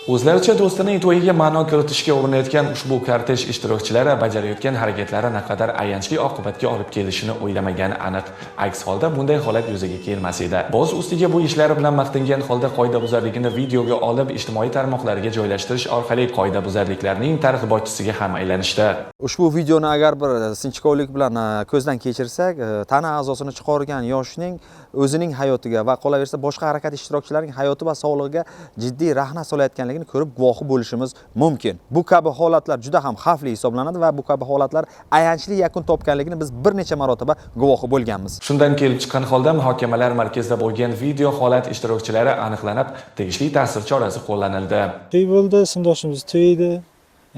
O'zlaricha do'stining to'yiga ma'no kiritishga urinayotgan ushbu kortej ishtirokchilari bajarayotgan harakatlari naqadar ayanchli oqibatga olib kelishini o'ylamagani aniq. Aks holda bunday holat yuzaga kelmas edi. Boz ustiga bu ishlari bilan maqtangan holda qoidabuzarligini videoga olib ijtimoiy tarmoqlarga joylashtirish orqali qoidabuzarliklarning targ'ibotchisiga ham aylanishdi. Ushbu videoni agar bir sinchkovlik bilan ko'zdan kechirsak, tana a'zosini chiqargan yoshning o'zining hayotiga va qolaversa boshqa harakat ishtirokchilarining hayoti va sog'lig'iga jiddiy rahna solayotganligini ko'rib guvohi bo'lishimiz mumkin. Bu kabi holatlar juda ham xavfli hisoblanadi va bu kabi holatlar ayanchli yakun topganligini biz bir necha marotaba guvohi bo'lganmiz. Shundan kelib chiqqan holda muhokamalar markazida bo'lgan video holat ishtirokchilari aniqlanib, tegishli ta'sir chorasi qo'llanildi. To'y bo'ldi, sindoshimiz to'y edi.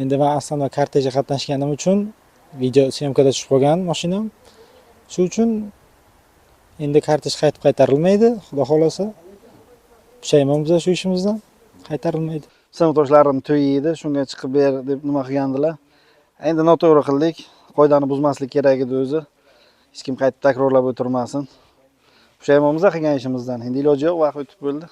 Endi men aslida kortejga qatnashganim uchun video syomkada tushib qolgan mashinam. Shu uchun endi kortej qaytarilmaydi, xudo xolasa. Pushaymonmiz shu ishimizdan. Qaytarilmaydi. Sinfdoshlarim to'y edi, shunga chiqib ber deb nima qilgandilar. Endi noto'g'ri qildik. Qoidani buzmaslik kerak edi o'zi. Hech kim qaytib takrorlab o'tirmasin. Pushaymonmiz qilgan ishimizdan. Endi iloji yo'q, vaqt o'tib bo'ldi.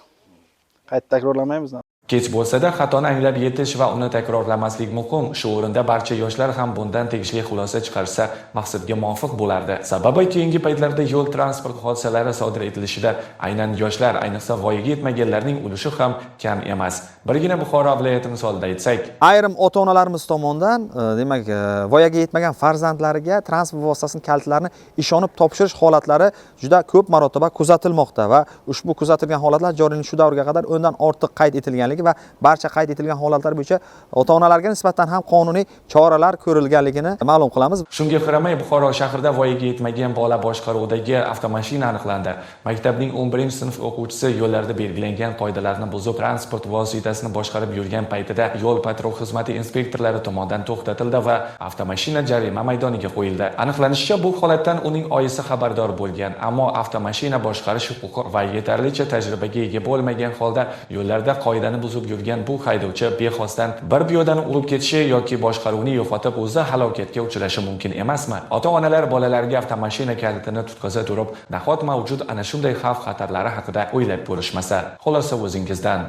Qaytib takrorlamaymiz. Kech bo'lsa-da xatoni anglab yetish va uni takrorlamaslik muhim. Shu o'rinda barcha yoshlar ham bundan tegishli xulosa chiqarsa maqsadga muvofiq bo'lardi. Sababi keyingi paytlarda yo'l transport hodisalari sodir etilishida aynan yoshlar, ayniqsa voyaga yetmaganlarning ulushi ham kam emas. Birgina Buxoro viloyati misolida aytsak, ayrim ota-onalarimiz tomonidan, demak, voyaga yetmagan farzandlariga transport vositasini kalitlarini ishonib topshirish holatlari juda ko'p marotaba kuzatilmoqda va ushbu kuzatilgan holatlar joriy shu davrga qadar o'ndan ortiq qayd etilgan va barcha qayd etilgan holatlar bo'yicha ota-onalarga nisbatan ham qonuniy choralar ko'rilganligini ma'lum qilamiz. Shunga qaramay Buxoro shahrida voyaga yetmagan bola boshqaruvidagi avtomashina aniqlandi. Maktabning 11-sinf o'quvchisi yo'llarda belgilangan qoidalarni buzib transport vositasini boshqarib yurgan paytida yo'l-patrul xizmati inspektorlari tomonidan to'xtatildi va avtomashina jarima maydoniga qo'yildi. Aniqlanishicha, bu holatdan uning oyisi xabardor bo'lgan, ammo avtomashina boshqarish huquqi va yetarlicha tajribaga ega bo'lmagan holda yo'llarda qoidani buzib yurgan bu haydovchi bexosdan bir piyodani urib ketishi yoki boshqaruvni yo'qotib o'zi halokatga uchrashi mumkin emasmi? Ota-onalar bolalarga avtomashina kalitini tutqaza turib, nahot mavjud ana shunday xavf-xatarlari haqida o'ylab ko'rishmasa? Xulosa o'zingizdan.